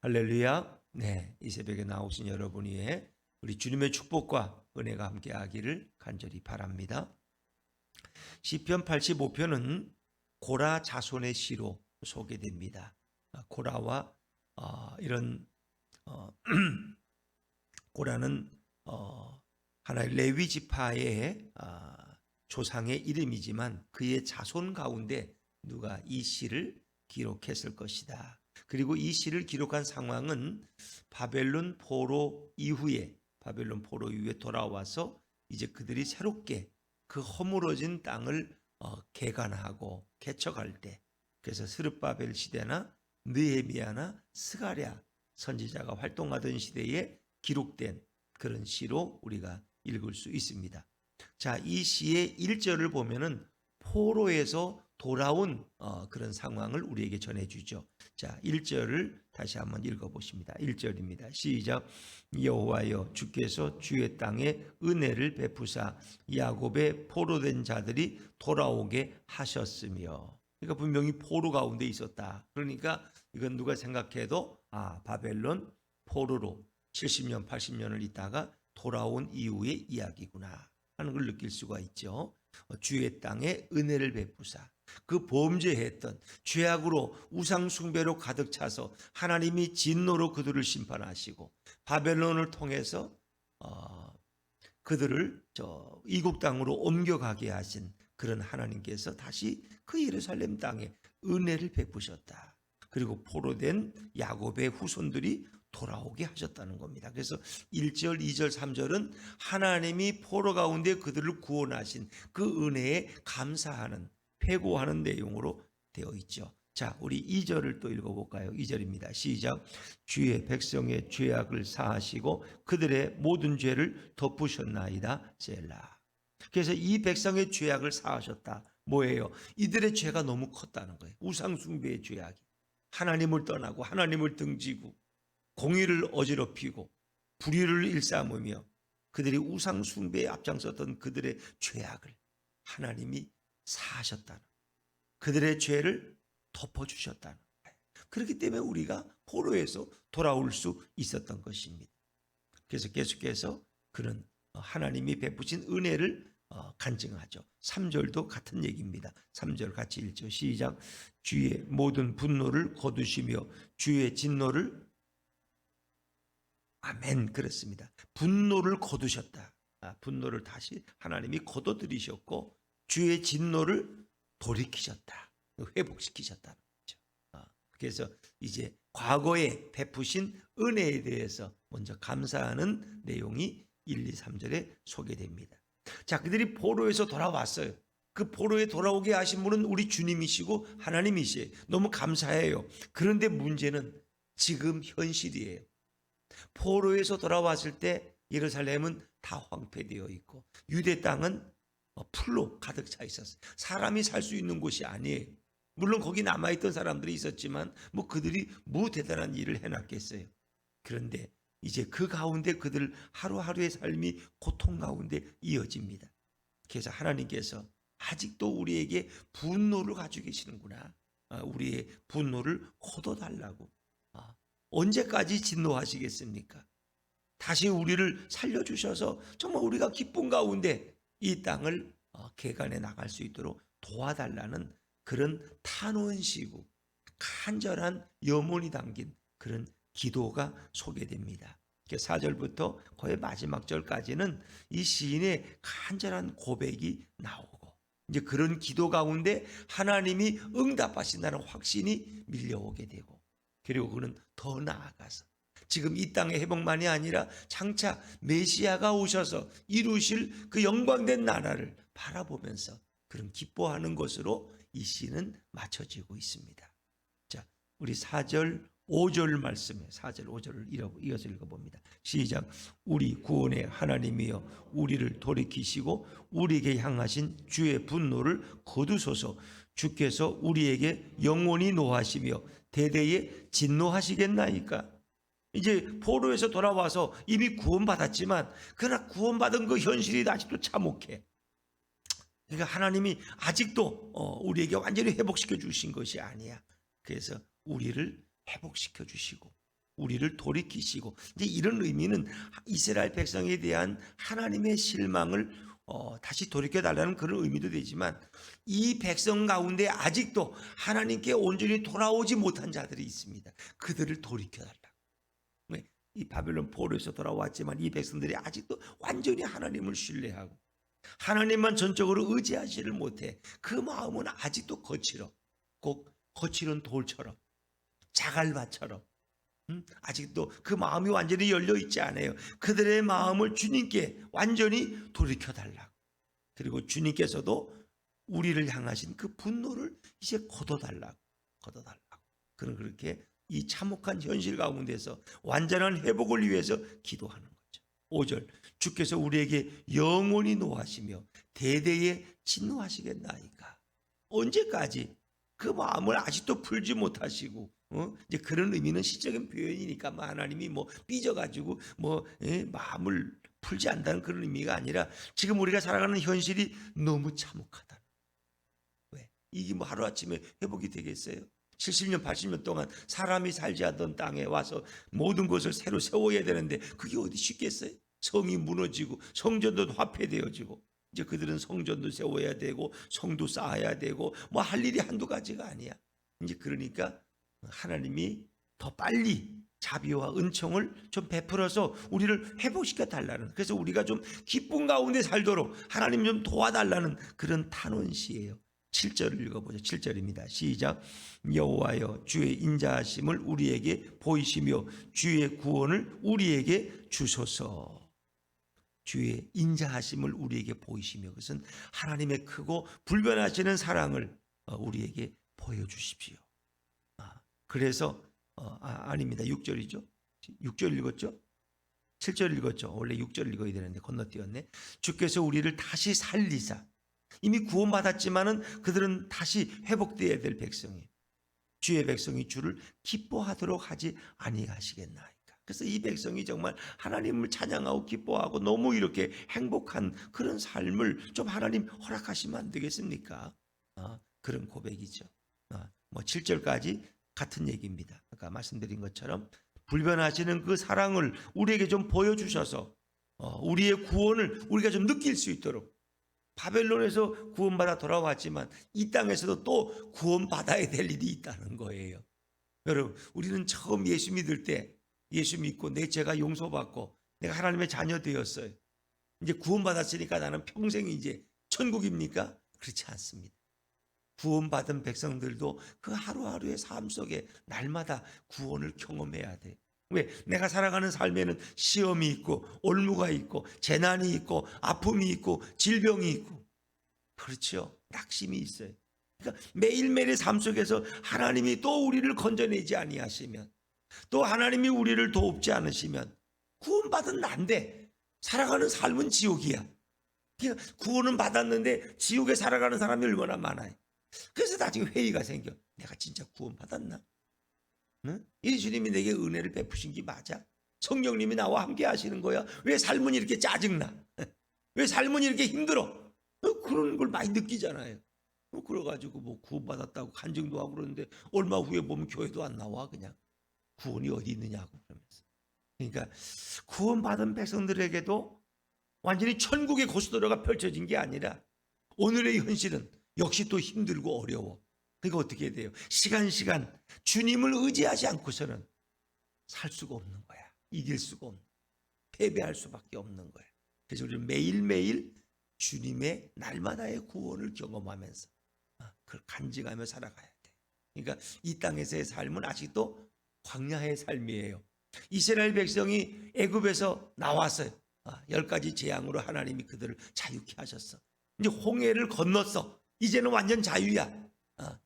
할렐루야. 네, 이 새벽에 나오신 여러분 위에 우리 주님의 축복과 은혜가 함께하기를 간절히 바랍니다. 시편 85편은 고라 자손의 시로 소개됩니다. 고라와 이런 고라는 하나의 레위 지파의 조상의 이름이지만 그의 자손 가운데 누가 이 시를 기록했을 것이다. 그리고 이 시를 기록한 상황은 바벨론 포로 이후에 돌아와서 이제 그들이 새롭게 그 허물어진 땅을 개간하고 개척할 때, 그래서 스룹바벨 시대나 느헤미야나 스가랴 선지자가 활동하던 시대에 기록된 그런 시로 우리가 읽을 수 있습니다. 자, 이 시의 1절을 보면은 포로에서 돌아온 그런 상황을 우리에게 전해주죠. 자, 1절을 다시 한번 읽어보십니다. 1절입니다. 시작. 여호와여, 주께서 주의 땅에 은혜를 베푸사 야곱의 포로된 자들이 돌아오게 하셨으며. 그러니까 분명히 포로 가운데 있었다. 그러니까 이건 누가 생각해도 바벨론 포로로 70년 80년을 있다가 돌아온 이후의 이야기구나 하는 걸 느낄 수가 있죠. 주의 땅에 은혜를 베푸사, 그 범죄했던 죄악으로 우상 숭배로 가득 차서 하나님이 진노로 그들을 심판하시고 바벨론을 통해서 그들을 이국 땅으로 옮겨가게 하신 그런 하나님께서 다시 그 예루살렘 땅에 은혜를 베푸셨다. 그리고 포로된 야곱의 후손들이 돌아오게 하셨다는 겁니다. 그래서 1절, 2절, 3절은 하나님이 포로 가운데 그들을 구원하신 그 은혜에 감사하는, 회고하는 내용으로 되어 있죠. 자, 우리 2절을 또 읽어볼까요? 2절입니다. 시작. 주의 백성의 죄악을 사하시고 그들의 모든 죄를 덮으셨나이다. 셀라. 그래서 이 백성의 죄악을 사하셨다. 뭐예요? 이들의 죄가 너무 컸다는 거예요. 우상숭배의 죄악이. 하나님을 떠나고 하나님을 등지고 공의를 어지럽히고 불의를 일삼으며 그들이 우상 숭배에 앞장섰던 그들의 죄악을 하나님이 사하셨다는, 그들의 죄를 덮어주셨다는 거예요. 그렇기 때문에 우리가 포로에서 돌아올 수 있었던 것입니다. 그래서 계속해서 그는 하나님이 베푸신 은혜를 간증하죠. 3절도 같은 얘기입니다. 3절 같이 읽죠. 시작. 주의 모든 분노를 거두시며 주의 진노를, 아멘, 그렇습니다. 분노를 거두셨다. 분노를 다시 하나님이 거둬들이셨고 주의 진노를 돌이키셨다. 회복시키셨다는 거죠. 그래서 이제 과거에 베푸신 은혜에 대해서 먼저 감사하는 내용이 1, 2, 3절에 소개됩니다. 자, 그들이 포로에서 돌아왔어요. 그 포로에 돌아오게 하신 분은 우리 주님이시고 하나님이시에요. 너무 감사해요. 그런데 문제는 지금 현실이에요. 포로에서 돌아왔을 때 예루살렘은 다 황폐되어 있고 유대 땅은 풀로 가득 차 있었어요. 사람이 살 수 있는 곳이 아니에요. 물론 거기 남아있던 사람들이 있었지만 뭐 그들이 뭐 대단한 일을 해놨겠어요. 그런데 이제 그 가운데 그들 하루하루의 삶이 고통 가운데 이어집니다. 그래서 하나님께서 아직도 우리에게 분노를 가지고 계시는구나. 우리의 분노를 거둬달라고. 언제까지 진노하시겠습니까? 다시 우리를 살려주셔서 정말 우리가 기쁨 가운데 이 땅을 개간해 나갈 수 있도록 도와달라는 그런 탄원시고 간절한 염원이 담긴 그런 기도가 소개됩니다. 4절부터 거의 마지막 절까지는 이 시인의 간절한 고백이 나오고 이제 그런 기도 가운데 하나님이 응답하신다는 확신이 밀려오게 되고, 그리고 그는 더 나아가서 지금 이 땅의 회복만이 아니라 장차 메시아가 오셔서 이루실 그 영광된 나라를 바라보면서 그런 기뻐하는 것으로 이 시는 맞춰지고 있습니다. 자, 우리 4절 5절 말씀에 4절 5절을 이어서 읽어봅니다. 시작. 우리 구원의 하나님이여 우리를 돌이키시고 우리에게 향하신 주의 분노를 거두소서. 주께서 우리에게 영원히 노하시며 대대에 진노하시겠나이까. 이제 포로에서 돌아와서 이미 구원받았지만 그러나 구원받은 그 현실이 아직도 참혹해. 그러니까 하나님이 아직도 우리에게 완전히 회복시켜 주신 것이 아니야. 그래서 우리를 회복시켜 주시고 우리를 돌이키시고, 이제 이런 의미는 이스라엘 백성에 대한 하나님의 실망을 다시 돌이켜 달라는 그런 의미도 되지만, 이 백성 가운데 아직도 하나님께 온전히 돌아오지 못한 자들이 있습니다. 그들을 돌이켜 달라. 이 바벨론 포로에서 돌아왔지만 이 백성들이 아직도 완전히 하나님을 신뢰하고 하나님만 전적으로 의지하지를 못해. 그 마음은 아직도 거칠어. 꼭 거칠은 돌처럼, 자갈밭처럼, 아직도 그 마음이 완전히 열려 있지 않아요. 그들의 마음을 주님께 완전히 돌이켜 달라고. 그리고 주님께서도 우리를 향하신 그 분노를 이제 걷어달라고. 그는 그렇게 이 참혹한 현실 가운데서 완전한 회복을 위해서 기도하는 거죠. 5절, 주께서 우리에게 영원히 노하시며 대대에 진노하시겠나이까. 언제까지 그 마음을 아직도 풀지 못하시고, 이제 그런 의미는 시적인 표현이니까 하나님이 삐져가지고 마음을 풀지 않는다는 그런 의미가 아니라, 지금 우리가 살아가는 현실이 너무 참혹하다. 왜? 이게 하루아침에 회복이 되겠어요? 70년 80년 동안 사람이 살지 않던 땅에 와서 모든 것을 새로 세워야 되는데 그게 어디 쉽겠어요? 성이 무너지고 성전도 화폐되어지고, 이제 그들은 성전도 세워야 되고 성도 쌓아야 되고 할 일이 한두 가지가 아니야. 이제 그러니까 하나님이 더 빨리 자비와 은총을 좀 베풀어서 우리를 회복시켜 달라는, 그래서 우리가 좀 기쁨 가운데 살도록 하나님 좀 도와달라는 그런 탄원시예요. 7절을 읽어보죠. 7절입니다. 시작. 여호와여, 주의 인자하심을 우리에게 보이시며 주의 구원을 우리에게 주소서. 주의 인자하심을 우리에게 보이시며, 그것은 하나님의 크고 불변하시는 사랑을 우리에게 보여주십시오. 그래서 아닙니다. 6절이죠. 6절 읽었죠? 7절 읽었죠. 원래 6절 읽어야 되는데 건너뛰었네. 주께서 우리를 다시 살리사, 이미 구원받았지만은 그들은 다시 회복되어야 될 백성이에요. 주의 백성이 주를 기뻐하도록 하지 아니하시겠나이까. 그래서 이 백성이 정말 하나님을 찬양하고 기뻐하고 너무 이렇게 행복한 그런 삶을 좀 하나님 허락하시면 안 되겠습니까? 그런 고백이죠. 7절까지 같은 얘기입니다. 아까 말씀드린 것처럼 불변하시는 그 사랑을 우리에게 좀 보여주셔서 우리의 구원을 우리가 좀 느낄 수 있도록, 바벨론에서 구원받아 돌아왔지만 이 땅에서도 또 구원받아야 될 일이 있다는 거예요. 여러분, 우리는 처음 예수 믿을 때 예수 믿고 내 죄가 용서받고 내가 하나님의 자녀 되었어요. 이제 구원받았으니까 나는 평생 이제 천국입니까? 그렇지 않습니다. 구원받은 백성들도 그 하루하루의 삶 속에 날마다 구원을 경험해야 돼. 왜? 내가 살아가는 삶에는 시험이 있고 올무가 있고 재난이 있고 아픔이 있고 질병이 있고, 그렇죠? 낙심이 있어요. 그러니까 매일매일의 삶 속에서 하나님이 또 우리를 건져내지 아니하시면, 또 하나님이 우리를 돕지 않으시면 구원받은 난데 살아가는 삶은 지옥이야. 그러니까 구원은 받았는데 지옥에 살아가는 사람이 얼마나 많아요. 그래서 나중에 회의가 생겨. 내가 진짜 구원받았나? 응? 예수님이 내게 은혜를 베푸신 게 맞아? 성령님이 나와 함께 하시는 거야? 왜 삶은 이렇게 짜증나? 왜 삶은 이렇게 힘들어? 그런 걸 많이 느끼잖아요. 그래가지고 구원받았다고 간증도 하고 그러는데 얼마 후에 보면 교회도 안 나와. 그냥 구원이 어디 있느냐고 그러면서. 그러니까 구원받은 백성들에게도 완전히 천국의 고속도로가 펼쳐진 게 아니라 오늘의 현실은 역시 또 힘들고 어려워. 그러니까 어떻게 해야 돼요? 시간 주님을 의지하지 않고서는 살 수가 없는 거야. 이길 수가 없는, 패배할 수밖에 없는 거야. 그래서 우리는 매일매일 주님의 날마다의 구원을 경험하면서 그걸 간증하며 살아가야 돼. 그러니까 이 땅에서의 삶은 아직도 광야의 삶이에요. 이스라엘 백성이 애굽에서 나왔어요. 10가지 재앙으로 하나님이 그들을 자유케 하셨어. 이제 홍해를 건넜어. 이제는 완전 자유야.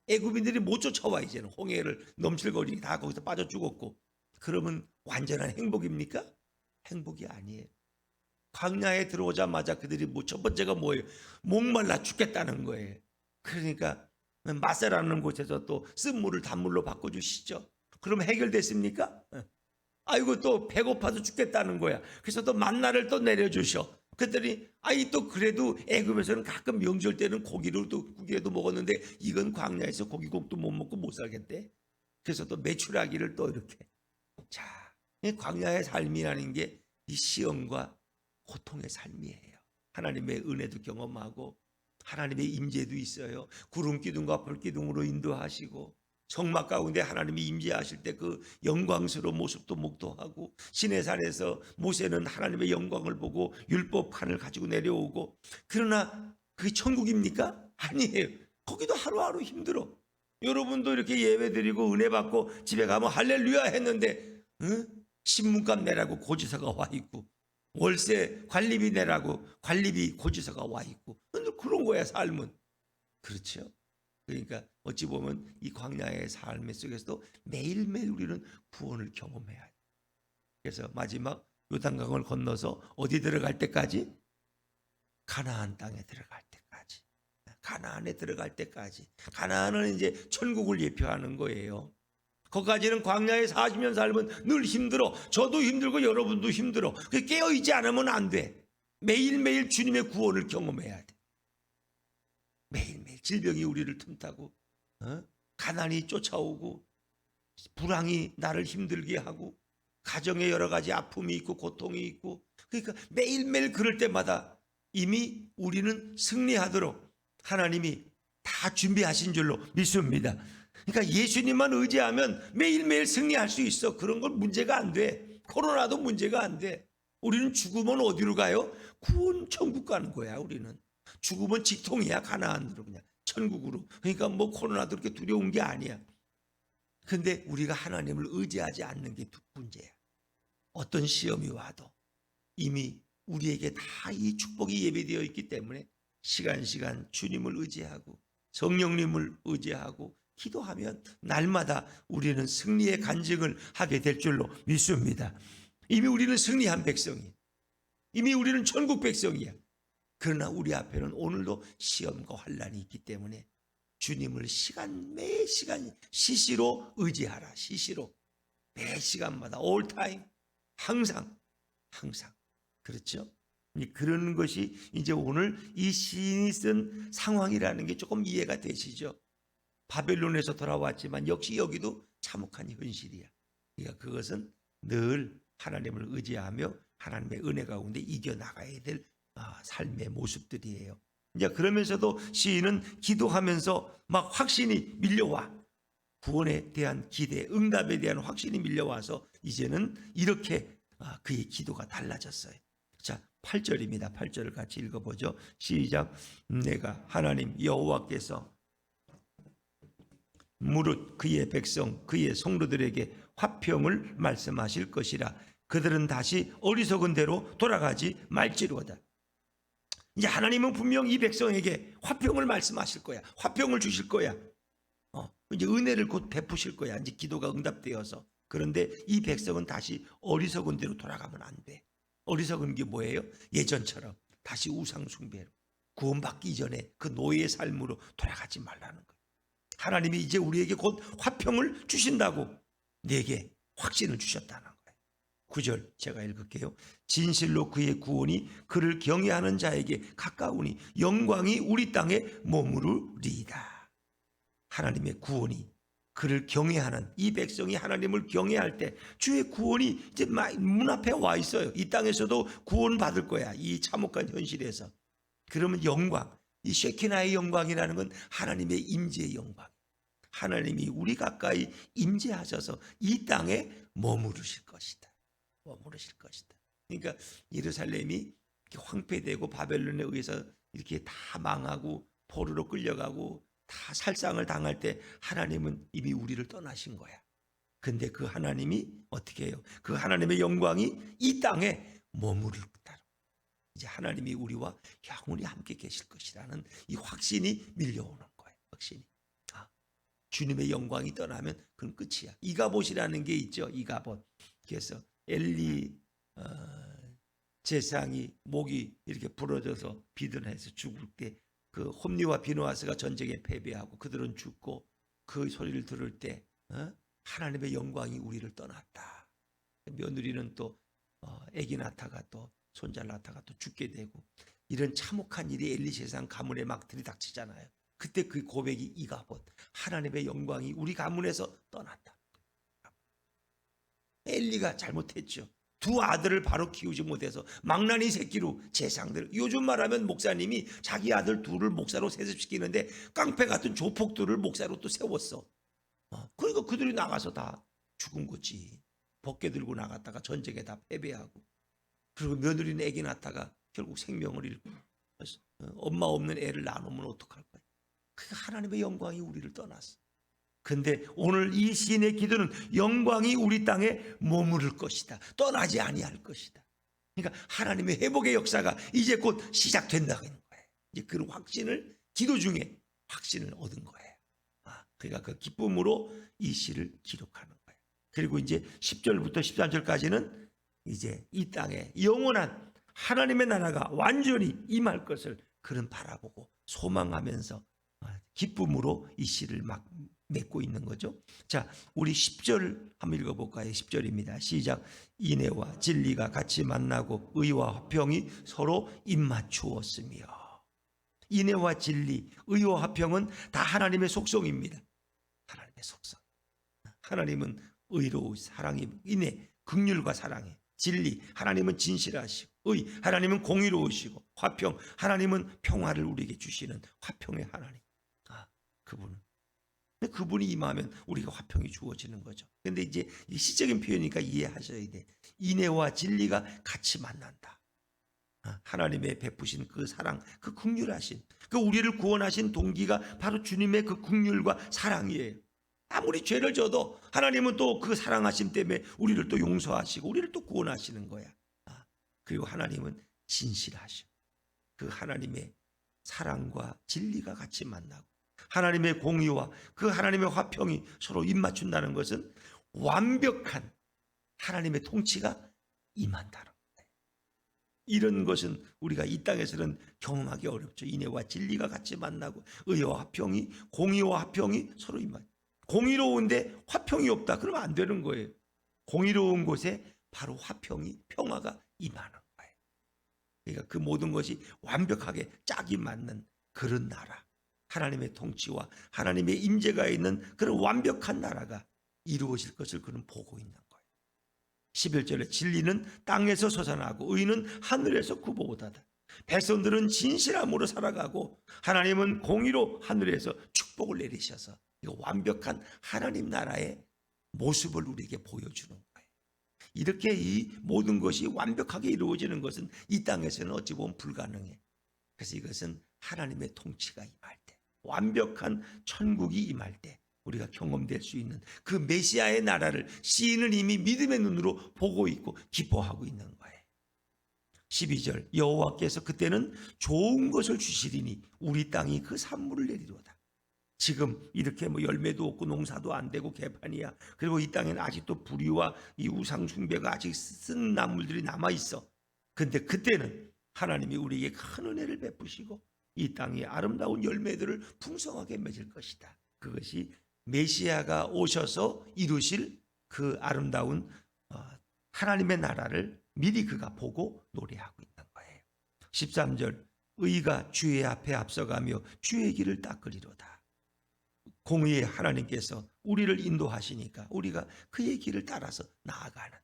애굽인들이 못 쫓아와. 이제는 홍해를 넘실거리니 다 거기서 빠져 죽었고, 그러면 완전한 행복입니까? 행복이 아니에요. 광야에 들어오자마자 그들이 첫 번째가 뭐예요? 목말라 죽겠다는 거예요. 그러니까 마세라는 곳에서 또 쓴물을 단물로 바꿔주시죠. 그럼 해결됐습니까? 아이고 또 배고파서 죽겠다는 거야. 그래서 또 만나를 또 내려주셔. 그랬더니 또 그래도 애굽에서는 가끔 명절 때는 고기라도 먹었는데 이건 광야에서 고기국도 못 먹고 못 살겠대. 그래서 또 메추라기를 또 이렇게. 자, 이 광야의 삶이라는 게 이 시험과 고통의 삶이에요. 하나님의 은혜도 경험하고 하나님의 임재도 있어요. 구름 기둥과 불 기둥으로 인도하시고 성막 가운데 하나님이 임재하실 때 그 영광스러운 모습도 목도하고 시내산에서 모세는 하나님의 영광을 보고 율법판을 가지고 내려오고, 그러나 그게 천국입니까? 아니에요. 거기도 하루하루 힘들어. 여러분도 이렇게 예배 드리고 은혜 받고 집에 가면 할렐루야 했는데 신문값 내라고 고지서가 와 있고, 월세 관리비 내라고 관리비 고지서가 와 있고, 그런 거야 삶은. 그렇죠? 그러니까 어찌 보면 이 광야의 삶 속에서도 매일매일 우리는 구원을 경험해야 돼. 그래서 마지막 요단강을 건너서 어디 들어갈 때까지? 가나안 땅에 들어갈 때까지. 가나안에 들어갈 때까지. 가나안은 이제 천국을 예표하는 거예요. 거기까지는 광야의 40년 삶은 늘 힘들어. 저도 힘들고 여러분도 힘들어. 깨어있지 않으면 안 돼. 매일매일 주님의 구원을 경험해야 돼. 매일매일 질병이 우리를 틈타고 가난이 쫓아오고 불황이 나를 힘들게 하고 가정에 여러 가지 아픔이 있고 고통이 있고, 그러니까 매일매일 그럴 때마다 이미 우리는 승리하도록 하나님이 다 준비하신 줄로 믿습니다. 그러니까 예수님만 의지하면 매일매일 승리할 수 있어. 그런 건 문제가 안 돼. 코로나도 문제가 안 돼. 우리는 죽으면 어디로 가요? 구원 천국 가는 거야. 우리는 죽으면 직통이야. 가나안으로, 그냥 천국으로. 그러니까 뭐 코로나도 그렇게 두려운 게 아니야. 근데 우리가 하나님을 의지하지 않는 게 문제야. 어떤 시험이 와도 이미 우리에게 다 이 축복이 예배되어 있기 때문에 시간 주님을 의지하고 성령님을 의지하고 기도하면 날마다 우리는 승리의 간증을 하게 될 줄로 믿습니다. 이미 우리는 승리한 백성이야. 이미 우리는 천국 백성이야. 그러나 우리 앞에는 오늘도 시험과 환난이 있기 때문에 주님을 매 시간 시시로 의지하라. 시시로 매 시간마다 all time, 항상 그렇죠? 그런 것이 이제 오늘 이 시인이 쓴 상황이라는 게 조금 이해가 되시죠? 바벨론에서 돌아왔지만 역시 여기도 참혹한 현실이야. 그러니까 그것은 늘 하나님을 의지하며 하나님의 은혜 가운데 이겨나가야 될 삶의 모습들이에요. 이제 그러면서도 시인은 기도하면서 막 확신이 밀려와. 구원에 대한 기대, 응답에 대한 확신이 밀려와서 이제는 이렇게 그의 기도가 달라졌어요. 자, 8절입니다. 8절을 같이 읽어보죠. 시작. 내가 하나님 여호와께서 무릇 그의 백성 그의 성도들에게 화평을 말씀하실 것이라. 그들은 다시 어리석은 대로 돌아가지 말지로다. 이제 하나님은 분명 이 백성에게 화평을 말씀하실 거야. 화평을 주실 거야. 이제 은혜를 곧 베푸실 거야. 이제 기도가 응답되어서. 그런데 이 백성은 다시 어리석은 대로 돌아가면 안 돼. 어리석은 게 뭐예요? 예전처럼 다시 우상 숭배로 구원받기 이전에 그 노예의 삶으로 돌아가지 말라는 거예요. 하나님이 이제 우리에게 곧 화평을 주신다고 내게 확신을 주셨다는 거예요. 9절 제가 읽을게요. 진실로 그의 구원이 그를 경외하는 자에게 가까우니 영광이 우리 땅에 머무르리이다. 하나님의 구원이 그를 경외하는 이 백성이 하나님을 경외할 때 주의 구원이 이제 문 앞에 와 있어요. 이 땅에서도 구원 받을 거야. 이 참혹한 현실에서. 그러면 영광, 이 쉐키나의 영광이라는 건 하나님의 임재의 영광. 하나님이 우리 가까이 임재하셔서 이 땅에 머무르실 것이다. 머무르실 것이다. 그러니까 예루살렘이 황폐되고 바벨론에 의해서 이렇게 다 망하고 포로로 끌려가고 다 살상을 당할 때 하나님은 이미 우리를 떠나신 거야. 근데 그 하나님이 어떻게 해요? 그 하나님의 영광이 이 땅에 머무르다. 이제 하나님이 우리와 영원히 함께 계실 것이라는 이 확신이 밀려오는 거예요. 확신이. 주님의 영광이 떠나면 그건 끝이야. 이가봇이라는 게 있죠. 이가봇. 그래서 엘리 제사장이 목이 이렇게 부러져서 비둔해서 죽을 때 그 홈리와 비누아스가 전쟁에 패배하고 그들은 죽고 그 소리를 들을 때 하나님의 영광이 우리를 떠났다. 며느리는 또 아기 낳다가 또 손자 낳다가 또 죽게 되고 이런 참혹한 일이 엘리 제사장 가문에 막 들이닥치잖아요. 그때 그 고백이 이가봇. 하나님의 영광이 우리 가문에서 떠났다. 엘리가 잘못했죠. 두 아들을 바로 키우지 못해서 망나니 새끼로 재상들, 요즘 말하면 목사님이 자기 아들 둘을 목사로 세습시키는데 깡패 같은 조폭들을 목사로 또 세웠어. 그러니까 그들이 나가서 다 죽은 거지. 벗게 들고 나갔다가 전쟁에 다 패배하고, 그리고 며느리는 애기 낳다가 결국 생명을 잃고, 엄마 없는 애를 나누면 어떡할 거야. 그러니까 하나님의 영광이 우리를 떠났어. 근데 오늘 이 시인의 기도는 영광이 우리 땅에 머무를 것이다, 떠나지 아니할 것이다. 그러니까 하나님의 회복의 역사가 이제 곧 시작된다는 거예요. 이제 그런 확신을, 기도 중에 확신을 얻은 거예요. 그러니까 그 기쁨으로 이 시를 기록하는 거예요. 그리고 이제 10절부터 13절까지는 이제 이 땅에 영원한 하나님의 나라가 완전히 임할 것을 그는 바라보고 소망하면서 기쁨으로 이 시를 막 맺고 있는 거죠. 자, 우리 10절 한번 읽어볼까요? 10절입니다. 시작. 인애와 진리가 같이 만나고 의와 화평이 서로 입맞추었으며. 인애와 진리, 의와 화평은 다 하나님의 속성입니다. 하나님의 속성. 하나님은 의로우, 사랑이, 인애, 긍휼과 사랑이, 진리, 하나님은 진실하시고, 의, 하나님은 공의로우시고, 화평, 하나님은 평화를 우리에게 주시는 화평의 하나님. 그분이 임하면 우리가 화평이 주어지는 거죠. 근데 이제 시적인 표현이니까 이해하셔야 돼. 인애와 진리가 같이 만난다. 하나님의 베푸신 그 사랑, 그 긍휼하신, 그 우리를 구원하신 동기가 바로 주님의 그 긍휼과 사랑이에요. 아무리 죄를 져도 하나님은 또 그 사랑하심 때문에 우리를 또 용서하시고 우리를 또 구원하시는 거야. 그리고 하나님은 진실하시고, 그 하나님의 사랑과 진리가 같이 만나고 하나님의 공의와 그 하나님의 화평이 서로 입맞춘다는 것은 완벽한 하나님의 통치가 임한다는 거예요. 이런 것은 우리가 이 땅에서는 경험하기 어렵죠. 인애와 진리가 같이 만나고 의와 화평이, 공의와 화평이 서로 임맞. 공의로운데 화평이 없다, 그러면 안 되는 거예요. 공의로운 곳에 바로 화평이, 평화가 임하는 거예요. 그러니까 그 모든 것이 완벽하게 짝이 맞는 그런 나라, 하나님의 통치와 하나님의 임재가 있는 그런 완벽한 나라가 이루어질 것을 그는 보고 있는 거예요. 11절에 진리는 땅에서 솟아나고 의는 하늘에서 구보하다. 백성들은 진실함으로 살아가고 하나님은 공의로 하늘에서 축복을 내리셔서 이거 완벽한 하나님 나라의 모습을 우리에게 보여주는 거예요. 이렇게 이 모든 것이 완벽하게 이루어지는 것은 이 땅에서는 어찌 보면 불가능해. 그래서 이것은 하나님의 통치가 임할 때, 완벽한 천국이 임할 때 우리가 경험될 수 있는 그 메시아의 나라를 시인은 이미 믿음의 눈으로 보고 있고 기뻐하고 있는 거예요. 12절, 여호와께서 그때는 좋은 것을 주시리니 우리 땅이 그 산물을 내리로다. 지금 이렇게 열매도 없고 농사도 안 되고 개판이야. 그리고 이 땅에는 아직도 불의와 이 우상 숭배가 아직 쓴 나물들이 남아 있어. 근데 그때는 하나님이 우리에게 큰 은혜를 베푸시고 이 땅이 아름다운 열매들을 풍성하게 맺을 것이다. 그것이 메시아가 오셔서 이루실 그 아름다운 하나님의 나라를 미리 그가 보고 노래하고 있는 거예요. 13절, 의가 주의 앞에 앞서가며 주의 길을 닦으리로다. 공의의 하나님께서 우리를 인도하시니까 우리가 그의 길을 따라서 나아가는.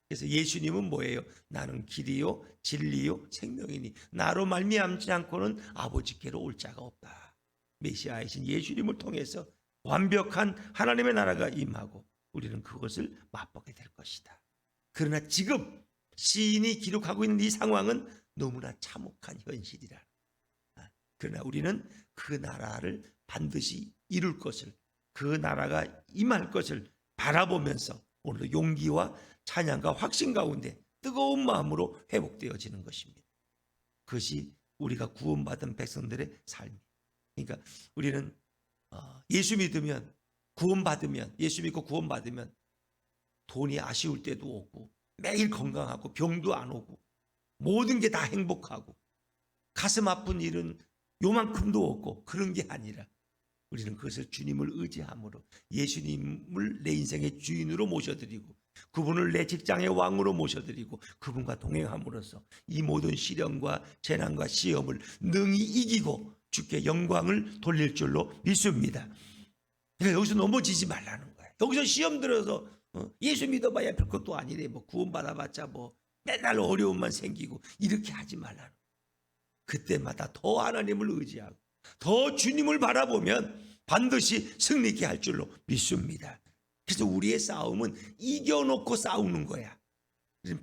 그래서 예수님은 뭐예요? 나는 길이요 진리요 생명이니 나로 말미암지 않고는 아버지께로 올 자가 없다. 메시아이신 예수님을 통해서 완벽한 하나님의 나라가 임하고 우리는 그것을 맛보게 될 것이다. 그러나 지금 시인이 기록하고 있는 이 상황은 너무나 참혹한 현실이라. 그러나 우리는 그 나라를 반드시 이룰 것을, 그 나라가 임할 것을 바라보면서 오늘도 용기와 찬양과 확신 가운데 뜨거운 마음으로 회복되어지는 것입니다. 그것이 우리가 구원받은 백성들의 삶이에요. 그러니까 우리는 예수 믿으면, 구원받으면, 예수 믿고 구원받으면 돈이 아쉬울 때도 없고 매일 건강하고 병도 안 오고 모든 게 다 행복하고 가슴 아픈 일은 요만큼도 없고 그런 게 아니라 우리는 그것을 주님을 의지함으로 예수님을 내 인생의 주인으로 모셔드리고 그분을 내 직장의 왕으로 모셔드리고 그분과 동행함으로써 이 모든 시련과 재난과 시험을 능히 이기고 주께 영광을 돌릴 줄로 믿습니다. 그러니까 여기서 넘어지지 말라는 거예요. 여기서 시험 들어서 예수 믿어봐야 별 것도 아니래. 뭐 구원 받아봤자 뭐 맨날 어려움만 생기고 이렇게 하지 말라는. 그때마다 더 하나님을 의지하고 더 주님을 바라보면 반드시 승리케 할 줄로 믿습니다. 그래서 우리의 싸움은 이겨놓고 싸우는 거야.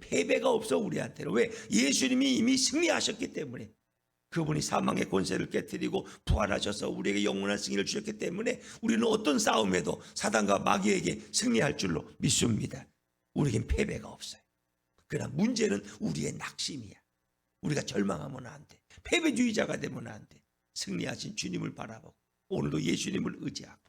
패배가 없어 우리한테는. 왜? 예수님이 이미 승리하셨기 때문에. 그분이 사망의 권세를 깨뜨리고 부활하셔서 우리에게 영원한 승리를 주셨기 때문에 우리는 어떤 싸움에도 사단과 마귀에게 승리할 줄로 믿습니다. 우리에겐 패배가 없어요. 그러나 문제는 우리의 낙심이야. 우리가 절망하면 안 돼. 패배주의자가 되면 안 돼. 승리하신 주님을 바라보고 오늘도 예수님을 의지하고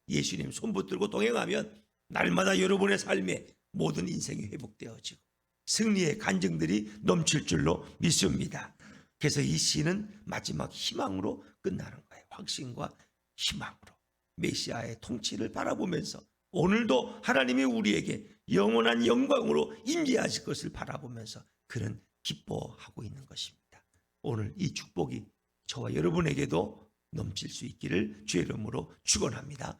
예수님 손붙들고 동행하면 날마다 여러분의 삶에 모든 인생이 회복되어지고 승리의 간증들이 넘칠 줄로 믿습니다. 그래서 이 시는 마지막 희망으로 끝나는 거예요. 확신과 희망으로 메시아의 통치를 바라보면서 오늘도 하나님이 우리에게 영원한 영광으로 임재하실 것을 바라보면서 그는 기뻐하고 있는 것입니다. 오늘 이 축복이 저와 여러분에게도 넘칠 수 있기를 주의 이름으로 축원합니다.